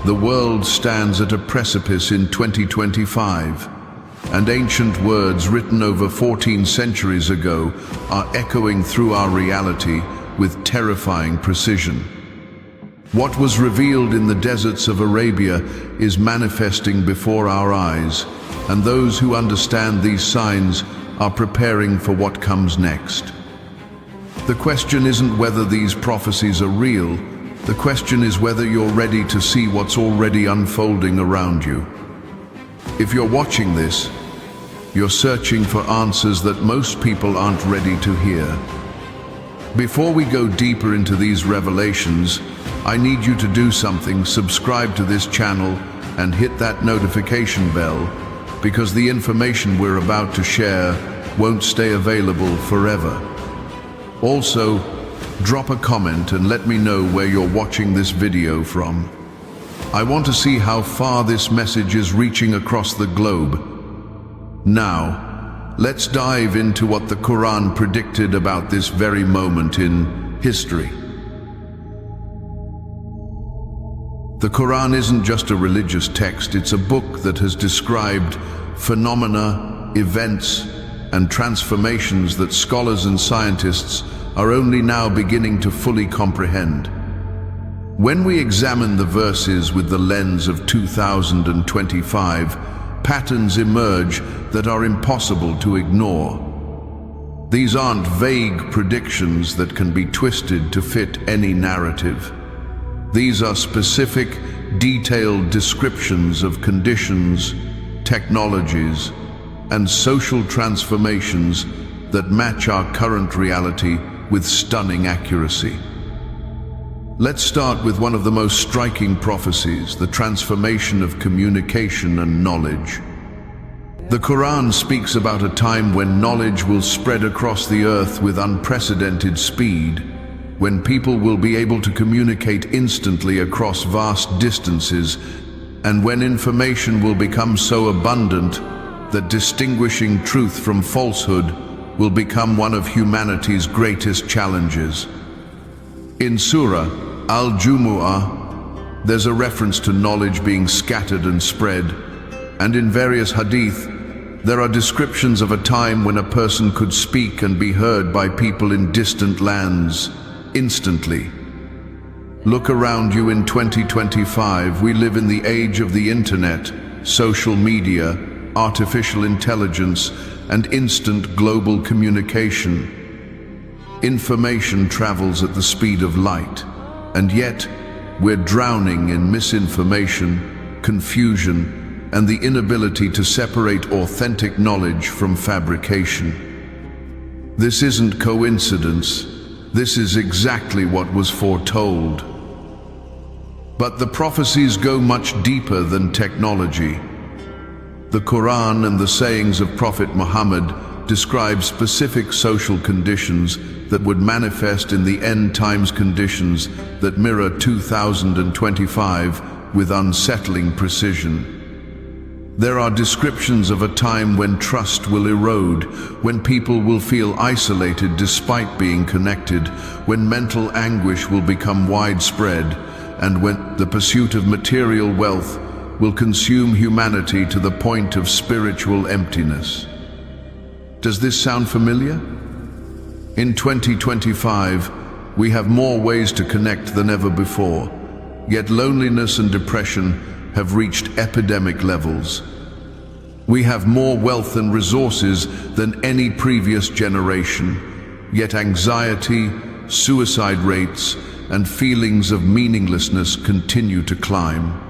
The world stands at a precipice in 2025, and ancient words written over 14 centuries ago are echoing through our reality with terrifying precision. What was revealed in the deserts of Arabia is manifesting before our eyes, and those who understand these signs are preparing for what comes next. The question isn't whether these prophecies are real. The question is whether you're ready to see what's already unfolding around you. If you're watching this, you're searching for answers that most people aren't ready to hear. Before we go deeper into these revelations, I need you to do something. Subscribe to this channel and hit that notification bell, because the information we're about to share won't stay available forever. Also, drop a comment and let me know where you're watching this video from. I want to see how far this message is reaching across the globe. Now, let's dive into what the Quran predicted about this very moment in history. The Quran isn't just a religious text, it's a book that has described phenomena, events, and transformations that scholars and scientists are only now beginning to fully comprehend. When we examine the verses with the lens of 2025, patterns emerge that are impossible to ignore. These aren't vague predictions that can be twisted to fit any narrative. These are specific, detailed descriptions of conditions, technologies, and social transformations that match our current reality with stunning accuracy. Let's start with one of the most striking prophecies, the transformation of communication and knowledge. The Quran speaks about a time when knowledge will spread across the earth with unprecedented speed, when people will be able to communicate instantly across vast distances, and when information will become so abundant that distinguishing truth from falsehood will become one of humanity's greatest challenges. In Surah Al-Jumu'ah, there's a reference to knowledge being scattered and spread, and in various hadith, there are descriptions of a time when a person could speak and be heard by people in distant lands instantly. Look around you in 2025. We live in the age of the internet, social media, artificial intelligence, and instant global communication. Information travels at the speed of light, and yet we're drowning in misinformation, confusion, and the inability to separate authentic knowledge from fabrication. This isn't coincidence. This is exactly what was foretold. But the prophecies go much deeper than technology. The Quran and the sayings of Prophet Muhammad describe specific social conditions that would manifest in the end times, conditions that mirror 2025 with unsettling precision. There are descriptions of a time when trust will erode, when people will feel isolated despite being connected, when mental anguish will become widespread, and when the pursuit of material wealth will consume humanity to the point of spiritual emptiness. Does this sound familiar? In 2025, we have more ways to connect than ever before, yet loneliness and depression have reached epidemic levels. We have more wealth and resources than any previous generation, yet anxiety, suicide rates, and feelings of meaninglessness continue to climb.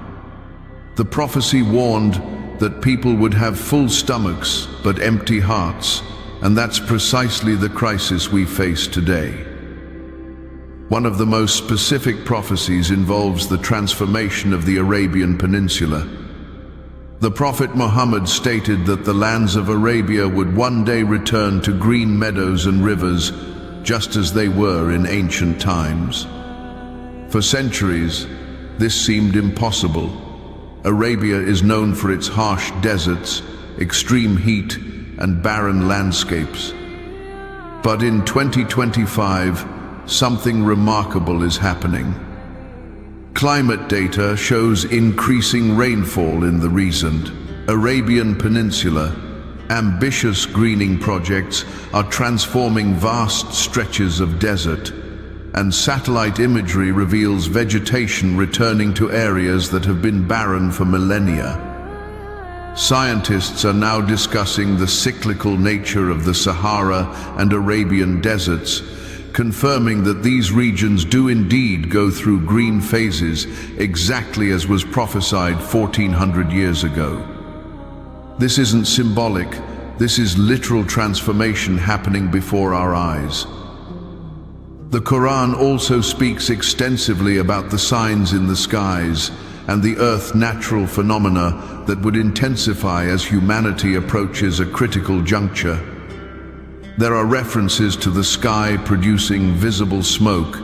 The prophecy warned that people would have full stomachs but empty hearts, and that's precisely the crisis we face today. One of the most specific prophecies involves the transformation of the Arabian Peninsula. The Prophet Muhammad stated that the lands of Arabia would one day return to green meadows and rivers, just as they were in ancient times. For centuries, this seemed impossible. Arabia is known for its harsh deserts, extreme heat, and barren landscapes. But in 2025, something remarkable is happening. Climate data shows increasing rainfall in the recent Arabian Peninsula. Ambitious greening projects are transforming vast stretches of desert, and satellite imagery reveals vegetation returning to areas that have been barren for millennia. Scientists are now discussing the cyclical nature of the Sahara and Arabian deserts, confirming that these regions do indeed go through green phases exactly as was prophesied 1400 years ago. This isn't symbolic, this is literal transformation happening before our eyes. The Quran also speaks extensively about the signs in the skies and the earth's natural phenomena that would intensify as humanity approaches a critical juncture. There are references to the sky producing visible smoke,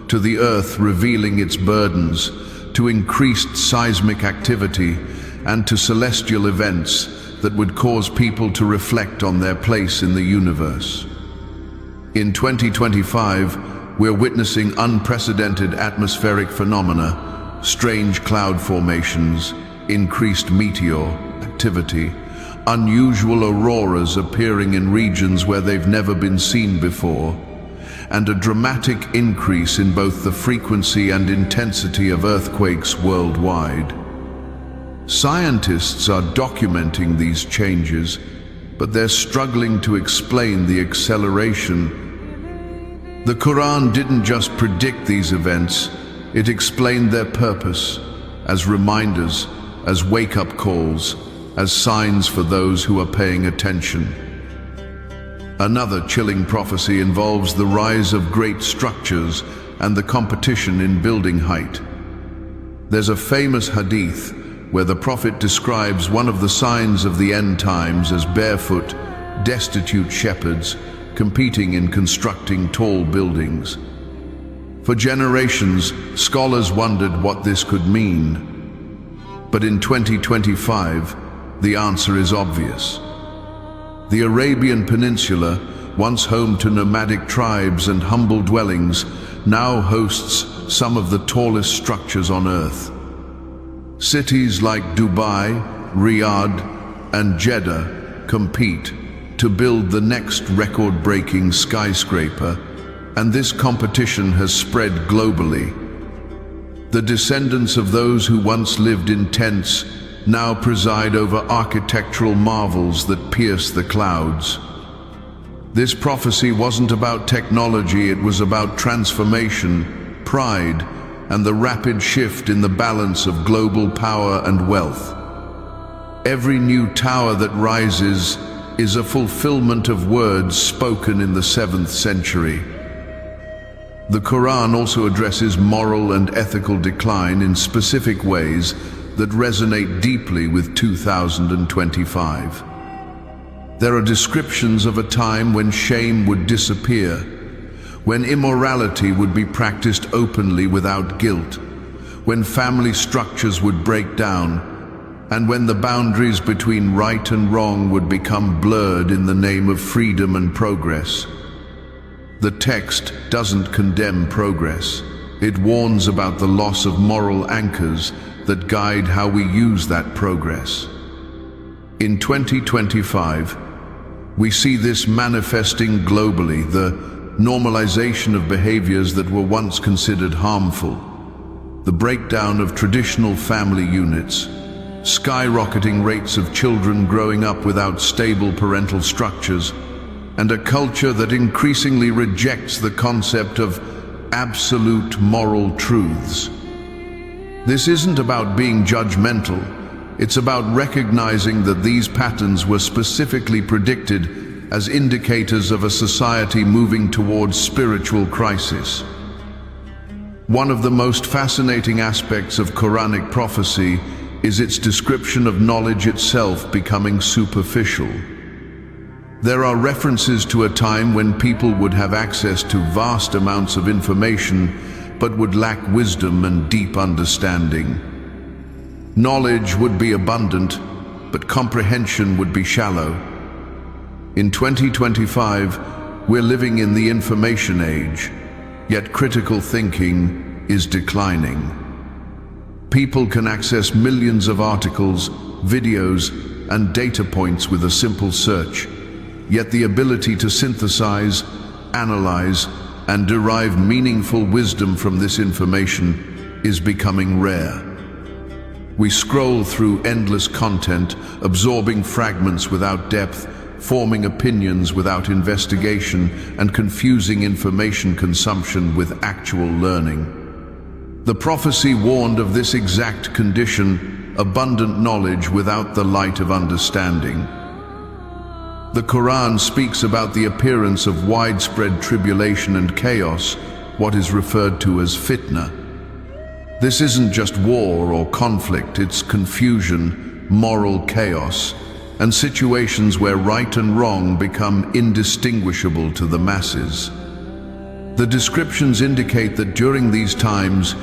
to the earth revealing its burdens, to increased seismic activity, and to celestial events that would cause people to reflect on their place in the universe. In 2025, we're witnessing unprecedented atmospheric phenomena, strange cloud formations, increased meteor activity, unusual auroras appearing in regions where they've never been seen before, and a dramatic increase in both the frequency and intensity of earthquakes worldwide. Scientists are documenting these changes, but they're struggling to explain the acceleration. The Quran didn't just predict these events, it explained their purpose as reminders, as wake-up calls, as signs for those who are paying attention. Another chilling prophecy involves the rise of great structures and the competition in building height. There's a famous hadith where the Prophet describes one of the signs of the end times as barefoot, destitute shepherds competing in constructing tall buildings. For generations, scholars wondered what this could mean. But in 2025, the answer is obvious. The Arabian Peninsula, once home to nomadic tribes and humble dwellings, now hosts some of the tallest structures on Earth. Cities like Dubai, Riyadh, and Jeddah compete to build the next record-breaking skyscraper, and this competition has spread globally. The descendants of those who once lived in tents now preside over architectural marvels that pierce the clouds. This prophecy wasn't about technology, it was about transformation, pride, and the rapid shift in the balance of global power and wealth. Every new tower that rises is a fulfillment of words spoken in the 7th century. The Quran also addresses moral and ethical decline in specific ways that resonate deeply with 2025. There are descriptions of a time when shame would disappear, when immorality would be practiced openly without guilt, when family structures would break down, and when the boundaries between right and wrong would become blurred in the name of freedom and progress. The text doesn't condemn progress. It warns about the loss of moral anchors that guide how we use that progress. In 2025, we see this manifesting globally, the normalization of behaviors that were once considered harmful, the breakdown of traditional family units, skyrocketing rates of children growing up without stable parental structures, and a culture that increasingly rejects the concept of absolute moral truths. This isn't about being judgmental, it's about recognizing that these patterns were specifically predicted as indicators of a society moving towards spiritual crisis. One of the most fascinating aspects of Quranic prophecy is its description of knowledge itself becoming superficial. There are references to a time when people would have access to vast amounts of information but would lack wisdom and deep understanding. Knowledge would be abundant, but comprehension would be shallow. In 2025, we're living in the information age, yet critical thinking is declining. People can access millions of articles, videos, and data points with a simple search. Yet the ability to synthesize, analyze, and derive meaningful wisdom from this information is becoming rare. We scroll through endless content, absorbing fragments without depth, forming opinions without investigation, and confusing information consumption with actual learning. The prophecy warned of this exact condition: abundant knowledge without the light of understanding. The Quran speaks about the appearance of widespread tribulation and chaos, what is referred to as fitna. This isn't just war or conflict, it's confusion, moral chaos, and situations where right and wrong become indistinguishable to the masses. The descriptions indicate that during these times,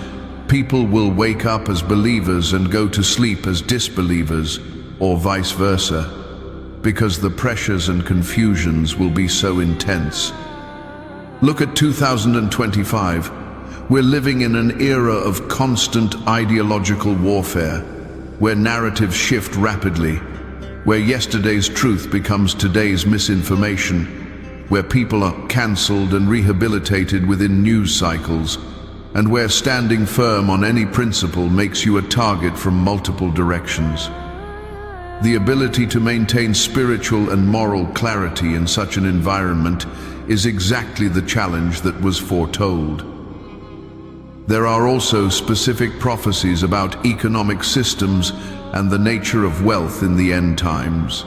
people will wake up as believers and go to sleep as disbelievers, or vice versa, because the pressures and confusions will be so intense. Look at 2025. We're living in an era of constant ideological warfare, where narratives shift rapidly, where yesterday's truth becomes today's misinformation, where people are cancelled and rehabilitated within news cycles, and where standing firm on any principle makes you a target from multiple directions. The ability to maintain spiritual and moral clarity in such an environment is exactly the challenge that was foretold. There are also specific prophecies about economic systems and the nature of wealth in the end times.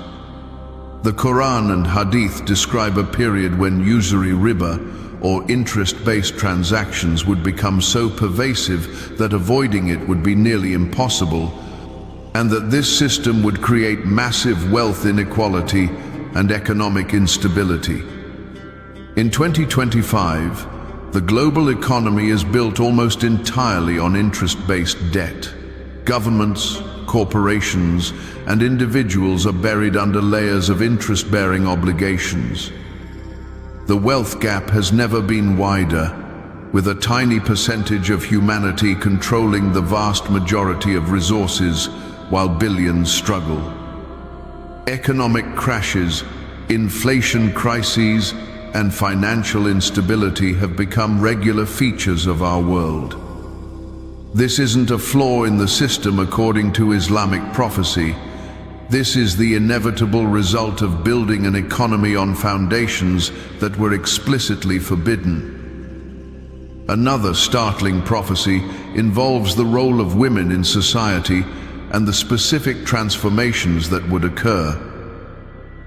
The Quran and Hadith describe a period when usury riba, or interest-based transactions, would become so pervasive that avoiding it would be nearly impossible, and that this system would create massive wealth inequality and economic instability. In 2025, the global economy is built almost entirely on interest-based debt. Governments, corporations, and individuals are buried under layers of interest-bearing obligations. The wealth gap has never been wider, with a tiny percentage of humanity controlling the vast majority of resources while billions struggle. Economic crashes, inflation crises, and financial instability have become regular features of our world. This isn't a flaw in the system according to Islamic prophecy. This is the inevitable result of building an economy on foundations that were explicitly forbidden. Another startling prophecy involves the role of women in society and the specific transformations that would occur.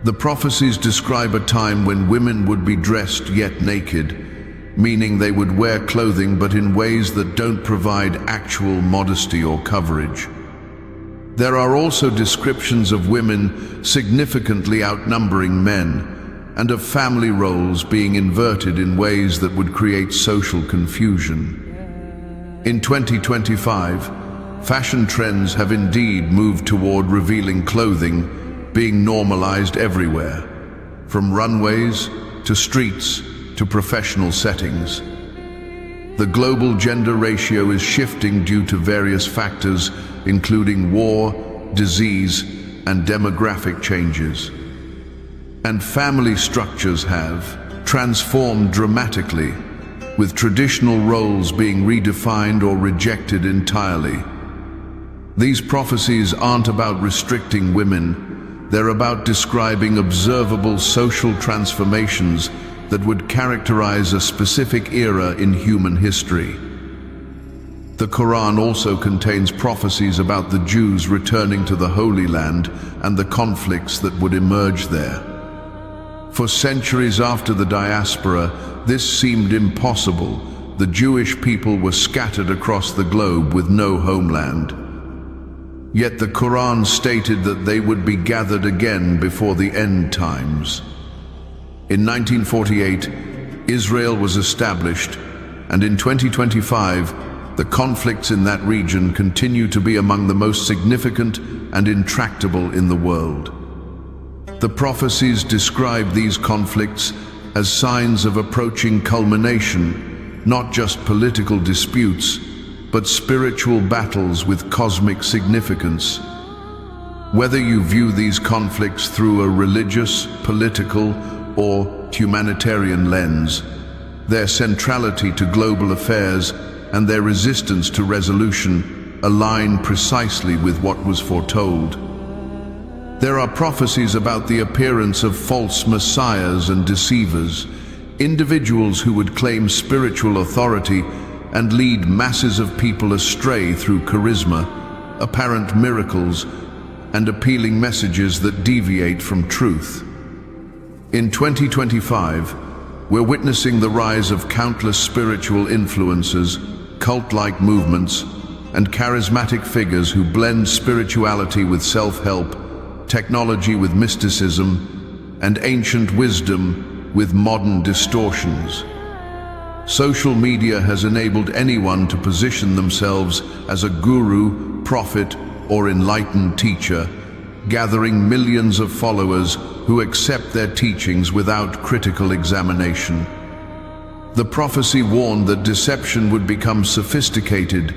The prophecies describe a time when women would be dressed yet naked, meaning they would wear clothing but in ways that don't provide actual modesty or coverage. There are also descriptions of women significantly outnumbering men, and of family roles being inverted in ways that would create social confusion. In 2025, fashion trends have indeed moved toward revealing clothing being normalized everywhere, from runways to streets to professional settings. The global gender ratio is shifting due to various factors, including war, disease, and demographic changes. And family structures have transformed dramatically, with traditional roles being redefined or rejected entirely. These prophecies aren't about restricting women, they're about describing observable social transformations that would characterize a specific era in human history. The Quran also contains prophecies about the Jews returning to the Holy Land and the conflicts that would emerge there. For centuries after the diaspora, this seemed impossible. The Jewish people were scattered across the globe with no homeland. Yet the Quran stated that they would be gathered again before the end times. In 1948, Israel was established, and in 2025, the conflicts in that region continue to be among the most significant and intractable in the world. The prophecies describe these conflicts as signs of approaching culmination, not just political disputes, but spiritual battles with cosmic significance. Whether you view these conflicts through a religious, political, or humanitarian lens, their centrality to global affairs and their resistance to resolution align precisely with what was foretold. There are prophecies about the appearance of false messiahs and deceivers, individuals who would claim spiritual authority and lead masses of people astray through charisma, apparent miracles, and appealing messages that deviate from truth. In 2025, we're witnessing the rise of countless spiritual influences, cult-like movements, and charismatic figures who blend spirituality with self-help, technology with mysticism, and ancient wisdom with modern distortions. Social media has enabled anyone to position themselves as a guru, prophet, or enlightened teacher, gathering millions of followers who accept their teachings without critical examination. The prophecy warned that deception would become sophisticated,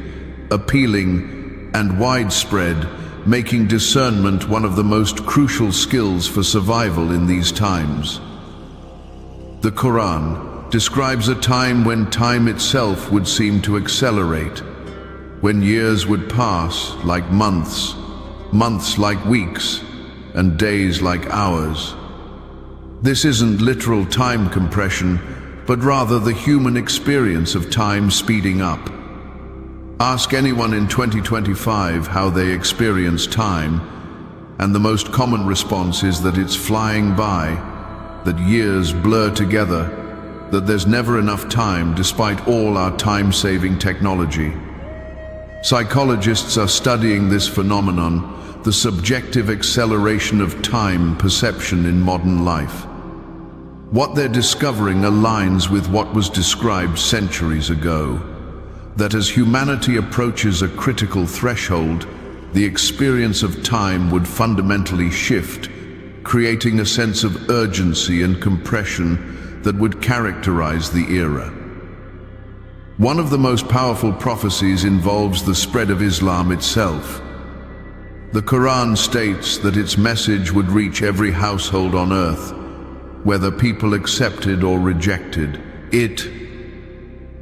appealing, and widespread, making discernment one of the most crucial skills for survival in these times. The Quran describes a time when time itself would seem to accelerate, when years would pass like months, months like weeks, and days like hours. This isn't literal time compression, but rather the human experience of time speeding up. Ask anyone in 2025 how they experience time, and the most common response is that it's flying by, that years blur together, that there's never enough time despite all our time-saving technology. Psychologists are studying this phenomenon, the subjective acceleration of time perception in modern life. What they're discovering aligns with what was described centuries ago, that as humanity approaches a critical threshold, the experience of time would fundamentally shift, creating a sense of urgency and compression that would characterize the era. One of the most powerful prophecies involves the spread of Islam itself. The Quran states that its message would reach every household on earth, whether people accepted or rejected it.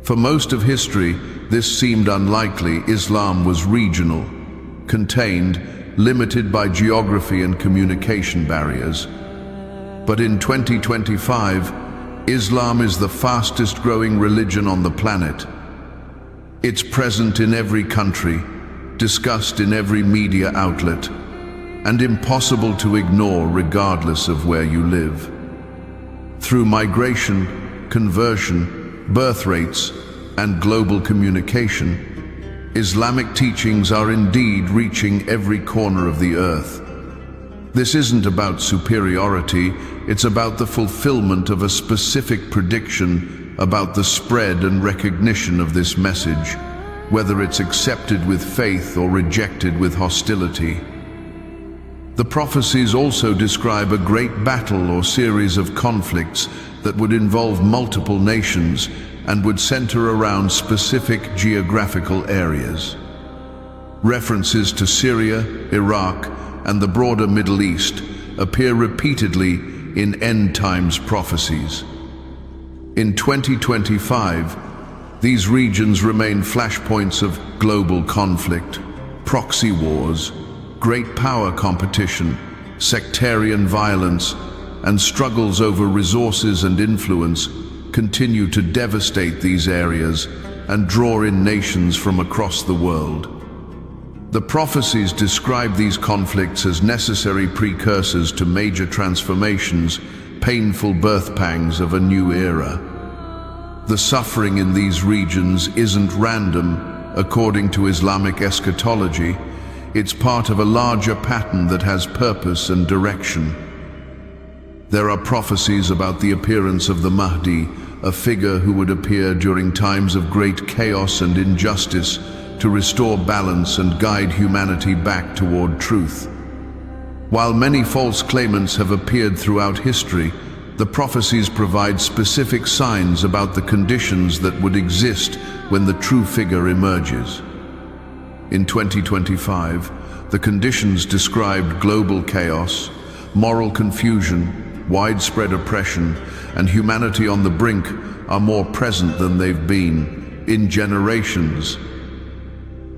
For most of history, this seemed unlikely. Islam was regional, contained, limited by geography and communication barriers. But in 2025, Islam is the fastest growing religion on the planet. It's present in every country, discussed in every media outlet, and impossible to ignore regardless of where you live. Through migration, conversion, birth rates, and global communication, Islamic teachings are indeed reaching every corner of the earth. This isn't about superiority, it's about the fulfillment of a specific prediction about the spread and recognition of this message, whether it's accepted with faith or rejected with hostility. The prophecies also describe a great battle or series of conflicts that would involve multiple nations and would center around specific geographical areas. References to Syria, Iraq, and the broader Middle East appear repeatedly in end times prophecies. In 2025, these regions remain flashpoints of global conflict, proxy wars, great power competition, sectarian violence, and struggles over resources and influence continue to devastate these areas and draw in nations from across the world. The prophecies describe these conflicts as necessary precursors to major transformations, painful birth pangs of a new era. The suffering in these regions isn't random, according to Islamic eschatology. It's part of a larger pattern that has purpose and direction. There are prophecies about the appearance of the Mahdi, a figure who would appear during times of great chaos and injustice to restore balance and guide humanity back toward truth. While many false claimants have appeared throughout history, the prophecies provide specific signs about the conditions that would exist when the true figure emerges. In 2025, the conditions described global chaos, moral confusion, widespread oppression, and humanity on the brink are more present than they've been in generations.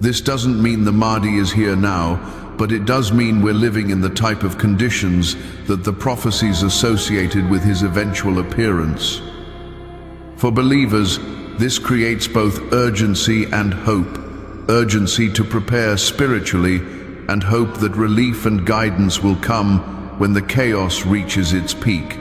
This doesn't mean the Mahdi is here now, but it does mean we're living in the type of conditions that the prophecies associated with his eventual appearance. For believers, this creates both urgency and hope. Urgency to prepare spiritually, and hope that relief and guidance will come when the chaos reaches its peak.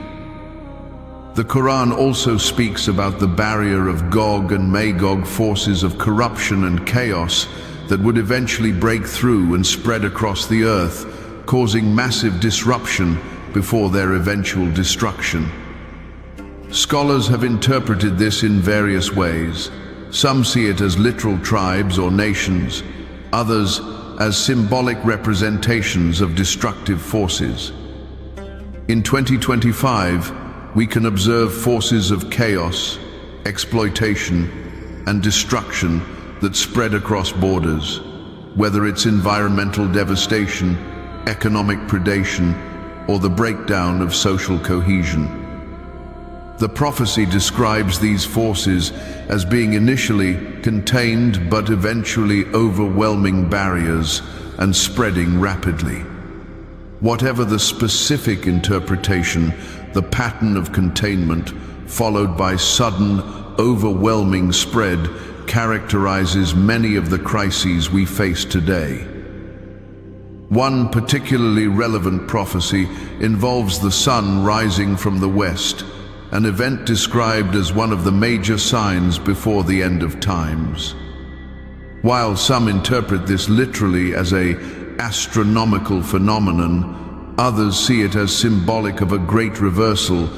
The Quran also speaks about the barrier of Gog and Magog, forces of corruption and chaos that would eventually break through and spread across the earth, causing massive disruption before their eventual destruction. Scholars have interpreted this in various ways. Some see it as literal tribes or nations, others as symbolic representations of destructive forces. In 2025, we can observe forces of chaos, exploitation, and destruction that spread across borders, whether it's environmental devastation, economic predation, or the breakdown of social cohesion. The prophecy describes these forces as being initially contained but eventually overwhelming barriers and spreading rapidly. Whatever the specific interpretation, the pattern of containment, followed by sudden, overwhelming spread, characterizes many of the crises we face today. One particularly relevant prophecy involves the sun rising from the west, an event described as one of the major signs before the end of times. While some interpret this literally as an astronomical phenomenon, others see it as symbolic of a great reversal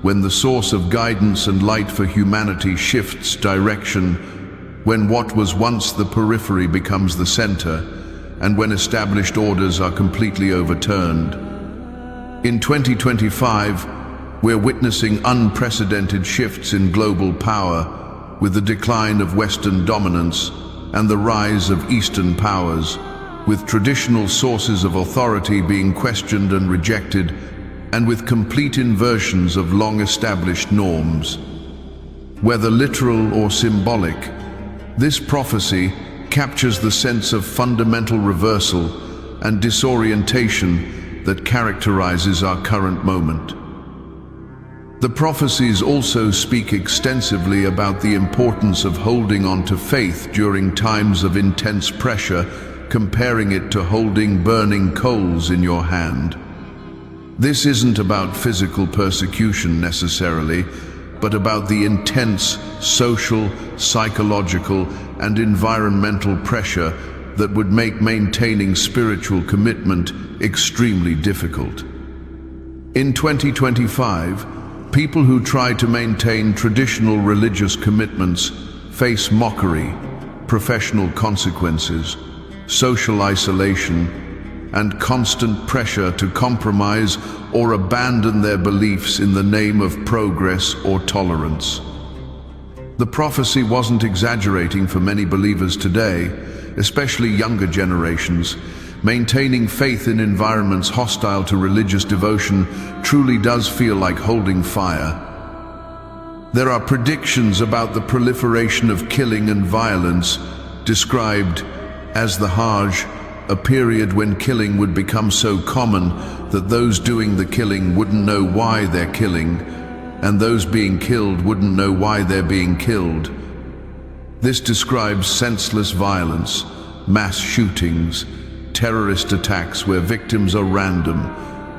when the source of guidance and light for humanity shifts direction, when what was once the periphery becomes the center, and when established orders are completely overturned. In 2025, we're witnessing unprecedented shifts in global power, with the decline of Western dominance and the rise of Eastern powers, with traditional sources of authority being questioned and rejected, and with complete inversions of long-established norms. Whether literal or symbolic, this prophecy captures the sense of fundamental reversal and disorientation that characterizes our current moment. The prophecies also speak extensively about the importance of holding on to faith during times of intense pressure, comparing it to holding burning coals in your hand. This isn't about physical persecution necessarily, but about the intense social, psychological, and environmental pressure that would make maintaining spiritual commitment extremely difficult. In 2025, people who try to maintain traditional religious commitments face mockery, professional consequences, social isolation, and constant pressure to compromise or abandon their beliefs in the name of progress or tolerance. The prophecy wasn't exaggerating for many believers today, especially younger generations. Maintaining faith in environments hostile to religious devotion truly does feel like holding fire. There are predictions about the proliferation of killing and violence, described as the Hajj, a period when killing would become so common that those doing the killing wouldn't know why they're killing, and those being killed wouldn't know why they're being killed. This describes senseless violence, mass shootings, terrorist attacks where victims are random,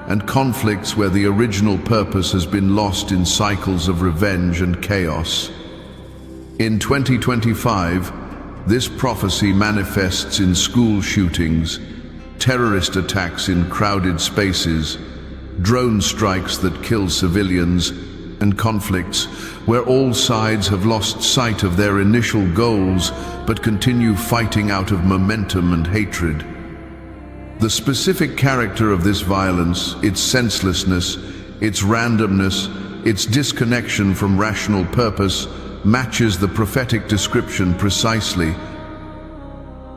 and conflicts where the original purpose has been lost in cycles of revenge and chaos. In 2025, this prophecy manifests in school shootings, terrorist attacks in crowded spaces, drone strikes that kill civilians, and conflicts where all sides have lost sight of their initial goals but continue fighting out of momentum and hatred. The specific character of this violence, its senselessness, its randomness, its disconnection from rational purpose matches the prophetic description precisely.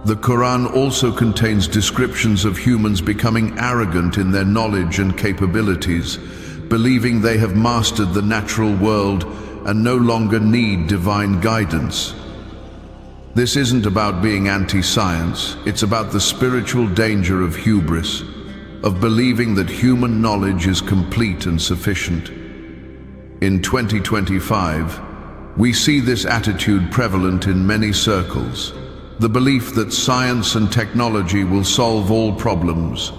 The Quran also contains descriptions of humans becoming arrogant in their knowledge and capabilities, believing they have mastered the natural world and no longer need divine guidance. This isn't about being anti-science, it's about the spiritual danger of hubris, of believing that human knowledge is complete and sufficient. In 2025, we see this attitude prevalent in many circles. The belief that science and technology will solve all problems,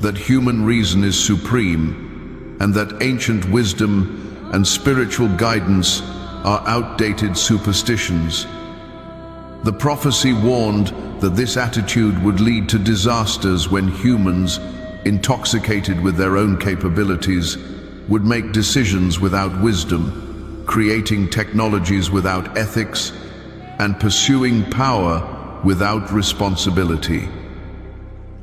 that human reason is supreme, and that ancient wisdom and spiritual guidance are outdated superstitions. The prophecy warned that this attitude would lead to disasters when humans, intoxicated with their own capabilities, would make decisions without wisdom, creating technologies without ethics, and pursuing power without responsibility.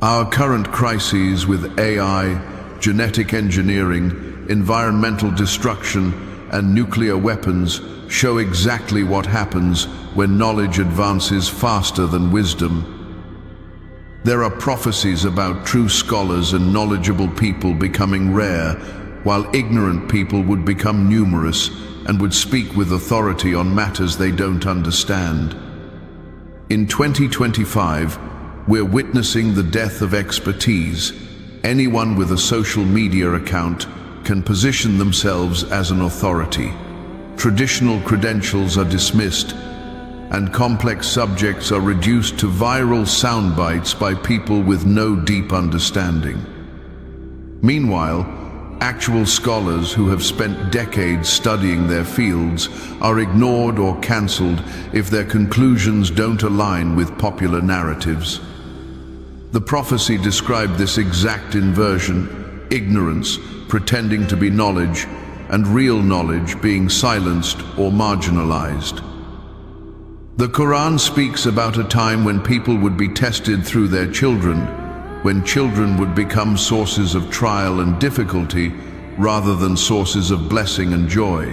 Our current crises with AI, genetic engineering, environmental destruction, and nuclear weapons show exactly what happens when knowledge advances faster than wisdom. There are prophecies about true scholars and knowledgeable people becoming rare, while ignorant people would become numerous and would speak with authority on matters they don't understand. In 2025, we're witnessing the death of expertise. Anyone with a social media account can position themselves as an authority. Traditional credentials are dismissed, and complex subjects are reduced to viral sound bites by people with no deep understanding. Meanwhile, actual scholars who have spent decades studying their fields are ignored or cancelled if their conclusions don't align with popular narratives. The prophecy described this exact inversion: ignorance pretending to be knowledge, and real knowledge being silenced or marginalized. The Quran speaks about a time when people would be tested through their children, when children would become sources of trial and difficulty rather than sources of blessing and joy.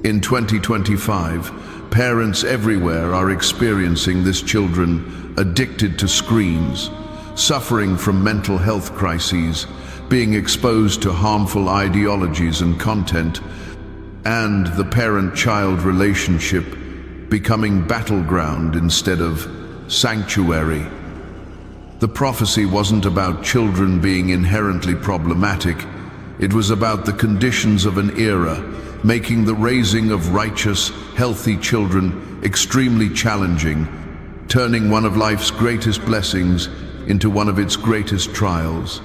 In 2025, parents everywhere are experiencing this: children addicted to screens, suffering from mental health crises, being exposed to harmful ideologies and content, and the parent-child relationship becoming battleground instead of sanctuary. The prophecy wasn't about children being inherently problematic. It was about the conditions of an era, making the raising of righteous, healthy children extremely challenging, turning one of life's greatest blessings into one of its greatest trials.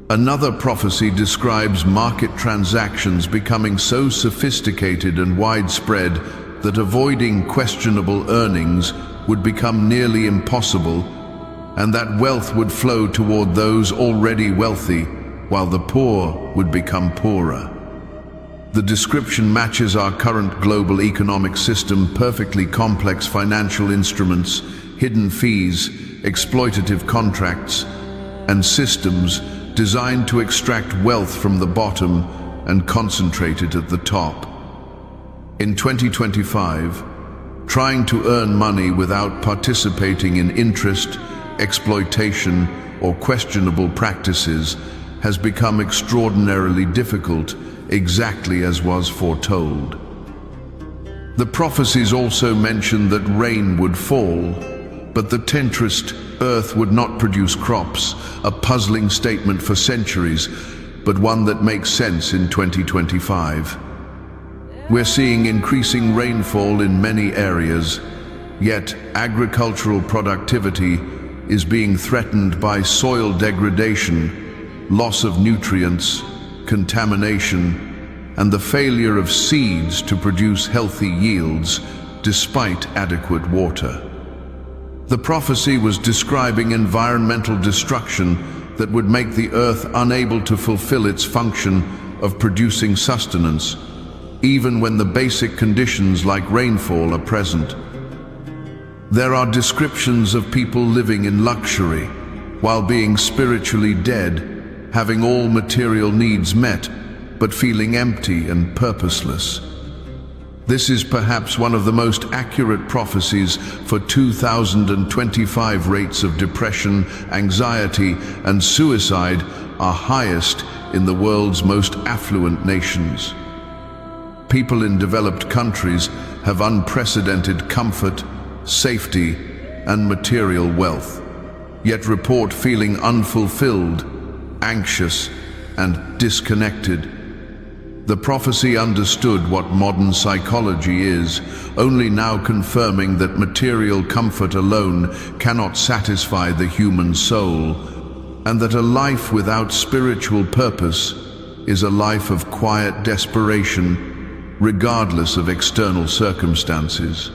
Another prophecy describes market transactions becoming so sophisticated and widespread that avoiding questionable earnings would become nearly impossible, and that wealth would flow toward those already wealthy, while the poor would become poorer. The description matches our current global economic system perfectly: complex financial instruments, hidden fees, exploitative contracts, and systems designed to extract wealth from the bottom and concentrate it at the top. In 2025, trying to earn money without participating in interest, exploitation, or questionable practices has become extraordinarily difficult, exactly as was foretold. The prophecies also mentioned that rain would fall, but the tentrist earth would not produce crops, a puzzling statement for centuries, but one that makes sense in 2025. We're seeing increasing rainfall in many areas, yet agricultural productivity is being threatened by soil degradation, loss of nutrients, contamination, and the failure of seeds to produce healthy yields despite adequate water. The prophecy was describing environmental destruction that would make the earth unable to fulfill its function of producing sustenance, even when the basic conditions like rainfall are present. There are descriptions of people living in luxury while being spiritually dead, having all material needs met, but feeling empty and purposeless. This is perhaps one of the most accurate prophecies for 2025. Rates of depression, anxiety, and suicide are highest in the world's most affluent nations. People in developed countries have unprecedented comfort, safety, and material wealth, yet report feeling unfulfilled, anxious, and disconnected. The prophecy understood what modern psychology is, only now confirming that material comfort alone cannot satisfy the human soul, and that a life without spiritual purpose is a life of quiet desperation, regardless of external circumstances.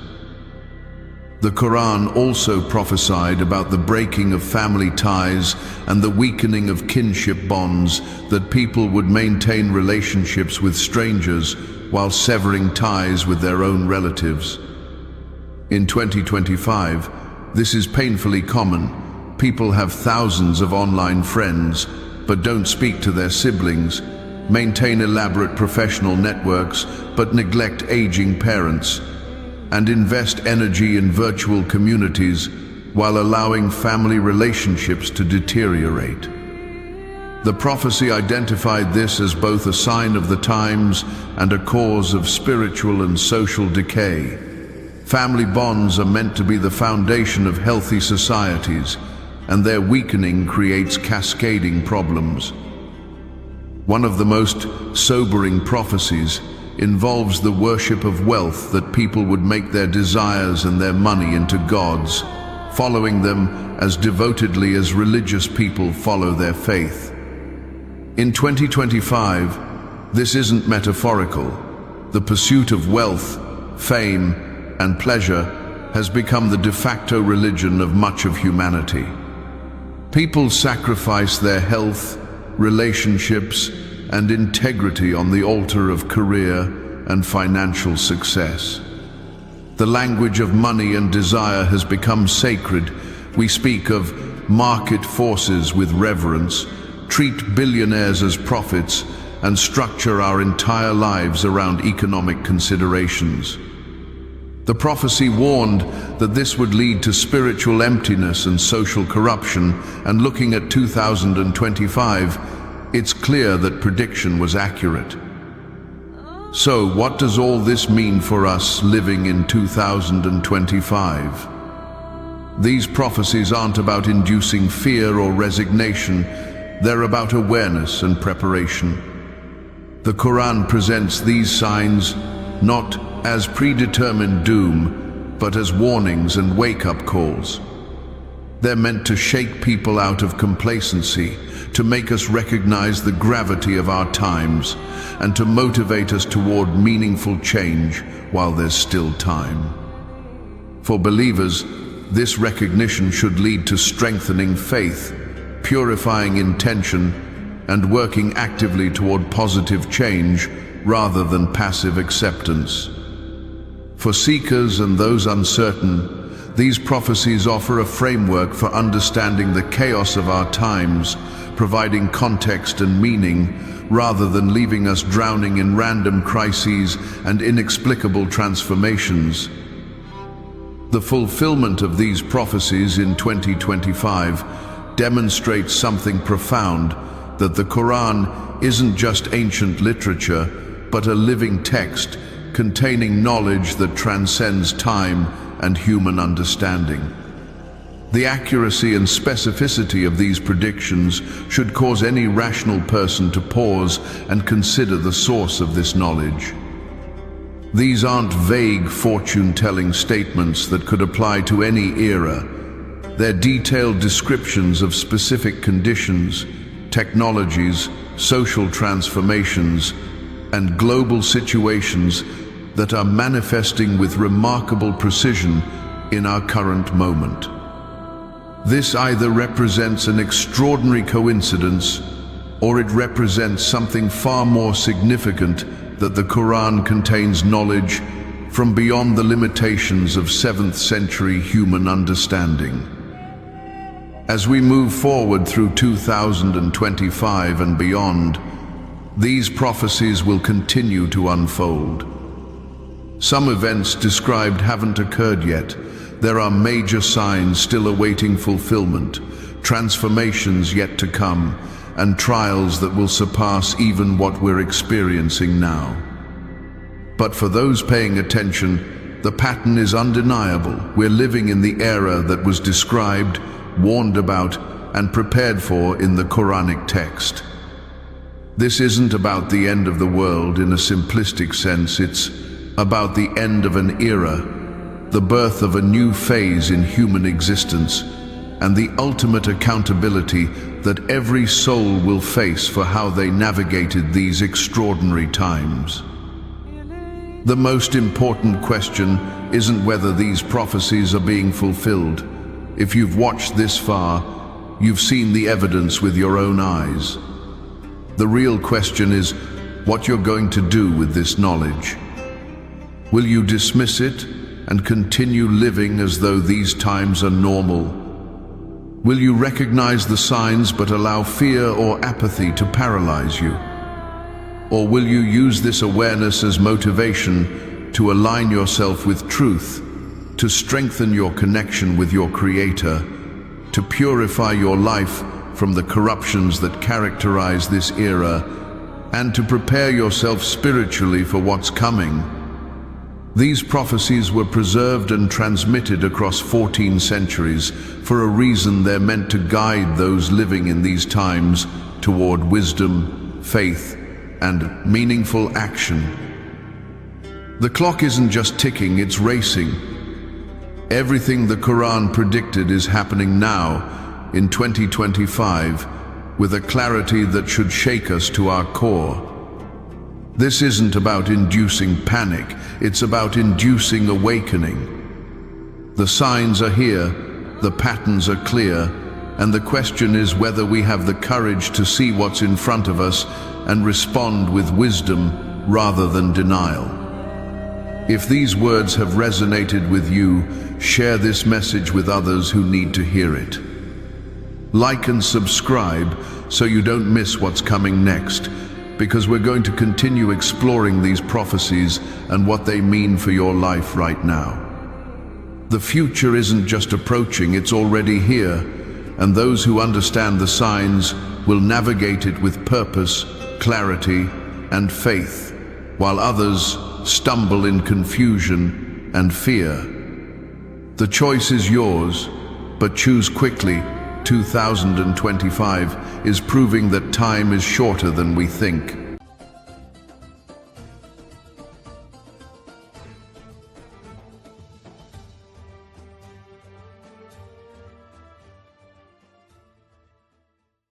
The Quran also prophesied about the breaking of family ties and the weakening of kinship bonds, that people would maintain relationships with strangers while severing ties with their own relatives. In 2025, this is painfully common. People have thousands of online friends, but don't speak to their siblings, maintain elaborate professional networks, but neglect aging parents, and invest energy in virtual communities while allowing family relationships to deteriorate. The prophecy identified this as both a sign of the times and a cause of spiritual and social decay. Family bonds are meant to be the foundation of healthy societies, and their weakening creates cascading problems. One of the most sobering prophecies involves the worship of wealth, that people would make their desires and their money into gods, following them as devotedly as religious people follow their faith. In 2025, this isn't metaphorical. The pursuit of wealth, fame, and pleasure has become the de facto religion of much of humanity. People sacrifice their health, relationships, and integrity on the altar of career and financial success. The language of money and desire has become sacred. We speak of market forces with reverence, treat billionaires as prophets, and structure our entire lives around economic considerations. The prophecy warned that this would lead to spiritual emptiness and social corruption, and looking at 2025, it's clear that prediction was accurate. So, what does all this mean for us living in 2025? These prophecies aren't about inducing fear or resignation, they're about awareness and preparation. The Quran presents these signs not as predetermined doom, but as warnings and wake-up calls. They're meant to shake people out of complacency, to make us recognize the gravity of our times, and to motivate us toward meaningful change while there's still time. For believers, this recognition should lead to strengthening faith, purifying intention, and working actively toward positive change rather than passive acceptance. For seekers and those uncertain, these prophecies offer a framework for understanding the chaos of our times, providing context and meaning, rather than leaving us drowning in random crises and inexplicable transformations. The fulfillment of these prophecies in 2025 demonstrates something profound, that the Quran isn't just ancient literature, but a living text containing knowledge that transcends time and human understanding. The accuracy and specificity of these predictions should cause any rational person to pause and consider the source of this knowledge. These aren't vague fortune-telling statements that could apply to any era. They're detailed descriptions of specific conditions, technologies, social transformations, and global situations that are manifesting with remarkable precision in our current moment. This either represents an extraordinary coincidence, or it represents something far more significant, that the Quran contains knowledge from beyond the limitations of 7th century human understanding. As we move forward through 2025 and beyond, These prophecies will continue to unfold. Some events described haven't occurred yet. There are major signs still awaiting fulfillment, transformations yet to come, and trials that will surpass even what we're experiencing now. But for those paying attention, the pattern is undeniable. We're living in the era that was described, warned about, and prepared for in the Quranic text. This isn't about the end of the world in a simplistic sense. It's about the end of an era, the birth of a new phase in human existence, and the ultimate accountability that every soul will face for how they navigated these extraordinary times. The most important question isn't whether these prophecies are being fulfilled. If you've watched this far, you've seen the evidence with your own eyes. The real question is what you're going to do with this knowledge. Will you dismiss it and continue living as though these times are normal? Will you recognize the signs but allow fear or apathy to paralyze you? Or will you use this awareness as motivation to align yourself with truth, to strengthen your connection with your Creator, to purify your life from the corruptions that characterize this era, and to prepare yourself spiritually for what's coming? These prophecies were preserved and transmitted across 14 centuries. For a reason, they're meant to guide those living in these times toward wisdom, faith, and meaningful action. The clock isn't just ticking, it's racing. Everything the Quran predicted is happening now, in 2025, with a clarity that should shake us to our core. This isn't about inducing panic, it's about inducing awakening. The signs are here, the patterns are clear, and the question is whether we have the courage to see what's in front of us and respond with wisdom rather than denial. If these words have resonated with you, share this message with others who need to hear it. Like and subscribe so you don't miss what's coming next, because we're going to continue exploring these prophecies and what they mean for your life right now. The future isn't just approaching, it's already here, and those who understand the signs will navigate it with purpose, clarity, and faith, while others stumble in confusion and fear. The choice is yours, but choose quickly. 2025 is proving that time is shorter than we think.